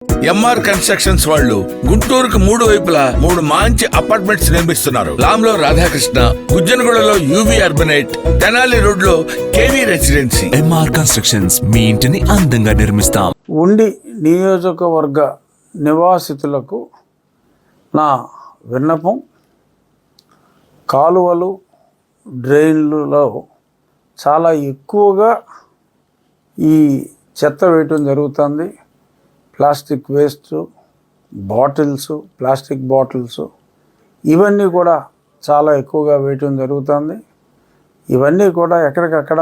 MR constructions వాళ్ళు గుంటూరుకు 3 వైపులా 3 మంచి అపార్ట్మెంట్స్ నిర్మిస్తున్నారు. లాంలో రాధాకృష్ణ, గుజ్జనగూడలో యువి అర్బనైట్, తెనాలి రోడ్ లో కేవీ రెసిడెన్సీ. ఎంఆర్ కన్స్ట్రక్షన్స్ మీ ఇంటిని అందంగా నిర్మిస్తాం. ఉండి నియోజకవర్గ నివాసితులకు నా విన్నపం, కాలువలు డ్రైన్లలో చాలా ఎక్కువగా ఈ చెత్త వేయటం జరుగుతుంది. Plastic waste bottles, plastic bottles ఇవన్నీ కూడా చాలా ఎక్కువగా వేయటం జరుగుతుంది. ఇవన్నీ కూడా ఎక్కడికక్కడ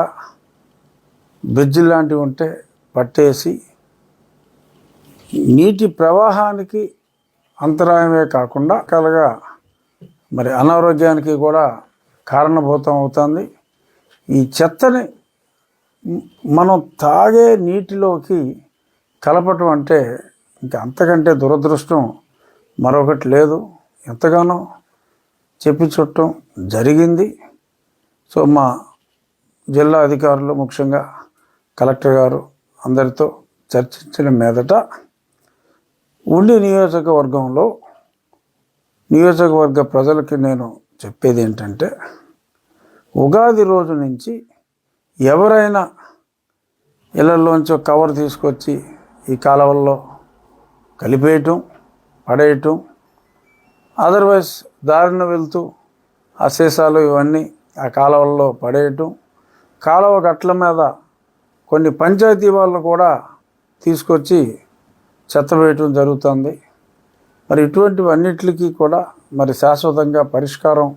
బ్రిడ్జ్ లాంటివి ఉంటే పట్టేసి నీటి ప్రవాహానికి అంతరాయమే కాకుండా మరి అనారోగ్యానికి కూడా కారణభూతం అవుతుంది. ఈ చెత్తని మనం తాగే నీటిలోకి కలపటం అంటే ఇంకా అంతకంటే దురదృష్టం మరొకటి లేదు. ఎంతగానో చెప్పి చుట్టం జరిగింది. సో మా జిల్లా అధికారులు, ముఖ్యంగా కలెక్టర్ గారు అందరితో చర్చించిన మీదట ఉండి నియోజకవర్గ ప్రజలకి నేను చెప్పేది ఏంటంటే, ఉగాది రోజు నుంచి ఎవరైనా ఇళ్ళల్లోంచి కవర్ తీసుకొచ్చి ఈ కాలువల్లో కలిపేయటం, పడేయటం, అదర్వైజ్ దారిన వెళ్తూ ఆ సీసాలు ఇవన్నీ ఆ కాలువల్లో పడేయటం, కాలువ గట్ల మీద కొన్ని పంచాయతీ వాళ్ళు కూడా తీసుకొచ్చి చెత్త వేయటం జరుగుతుంది. మరి ఇటువంటివన్నిటికీ కూడా మరి శాశ్వతంగా పరిష్కారం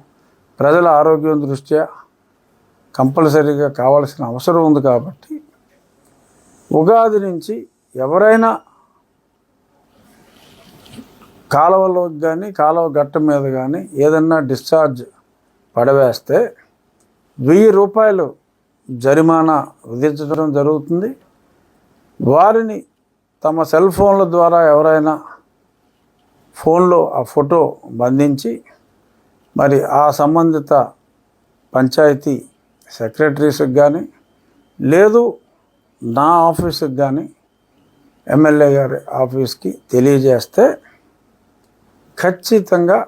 ప్రజల ఆరోగ్యం దృష్ట్యా కంపల్సరీగా కావాల్సిన అవసరం ఉంది. కాబట్టి ఉగాది నుంచి ఎవరైనా కాలువలోకి కానీ కాలువ గట్ట మీద కానీ ఏదన్నా డిశ్చార్జ్ పడవేస్తే 1000 రూపాయలు జరిమానా విధించడం జరుగుతుంది. వారిని తమ సెల్ ఫోన్ల ద్వారా ఎవరైనా ఫోన్లో ఆ ఫోటో బంధించి మరి ఆ సంబంధిత పంచాయతీ సెక్రటరీస్కి కానీ లేదు నా ఆఫీస్కి కానీ ఎమ్మెల్యే గారి ఆఫీస్కి తెలియజేస్తే ఖచ్చితంగా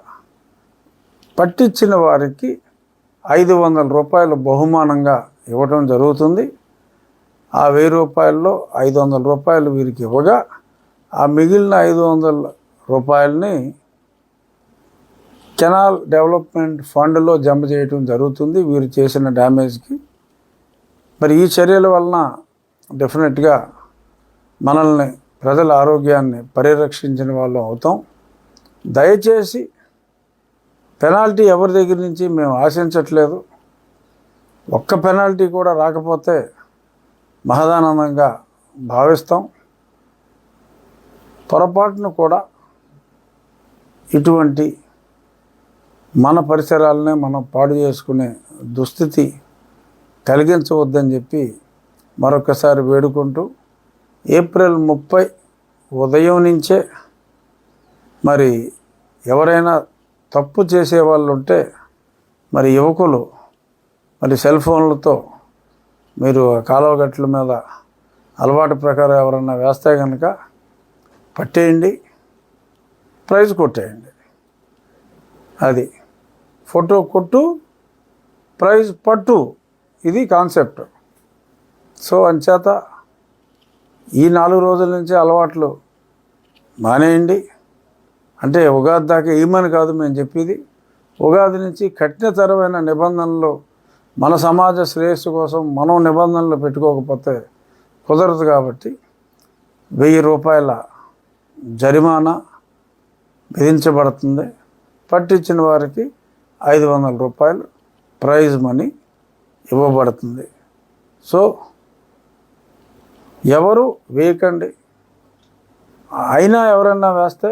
పట్టించిన వారికి 500 రూపాయలు బహుమానంగా ఇవ్వడం జరుగుతుంది. ఆ 1000 రూపాయల్లో 500 రూపాయలు వీరికి ఇవ్వగా ఆ మిగిలిన 500 రూపాయలని కెనాల్ డెవలప్మెంట్ ఫండ్లో జమ చేయటం జరుగుతుంది వీరు చేసిన డ్యామేజ్కి. మరి ఈ చర్యల వలన డెఫినెట్గా మనల్ని, ప్రజల ఆరోగ్యాన్ని పరిరక్షించిన వాళ్ళు అవుతాం. దయచేసి పెనాల్టీ ఎవరి దగ్గర నుంచి మేము ఆశించట్లేదు. ఒక్క పెనాల్టీ కూడా రాకపోతే మహదానందంగా భావిస్తాం. పొరపాటును కూడా ఇటువంటి మన పరిసరాలనే మనం పాడు చేసుకునే దుస్థితి కలిగించవద్దని చెప్పి మరొకసారి వేడుకుంటూ, ఏప్రిల్ 30 ఉదయం నుంచే మరి ఎవరైనా తప్పు చేసేవాళ్ళు ఉంటే మరి యువకులు మరి సెల్ ఫోన్లతో మీరు కాలువ గట్ల మీద అలవాటు ప్రకారం ఎవరన్నా వేస్తే కనుక పట్టేయండి, ప్రైజ్ కొట్టేయండి. అది ఫోటో కొట్టు, ప్రైజ్ పట్టు, ఇది కాన్సెప్ట్. సో అంచేత ఈ 4 రోజుల నుంచి అలవాట్లు మానేయండి. అంటే ఉగాది దాకా ఏమని కాదు మేము చెప్పేది. ఉగాది నుంచి కఠినతరమైన నిబంధనలు, మన సమాజ శ్రేయస్సు కోసం మనం నిబంధనలు పెట్టుకోకపోతే కుదరదు. కాబట్టి 1000 రూపాయల జరిమానా విధించబడుతుంది. పట్టించిన వారికి 500 రూపాయలు ప్రైజ్ మనీ ఇవ్వబడుతుంది. సో ఎవరు వేయకండి. అయినా ఎవరైనా వేస్తే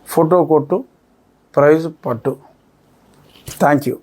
ఫోటో కొట్టు, ప్రైజ్ పట్టు. Thank you.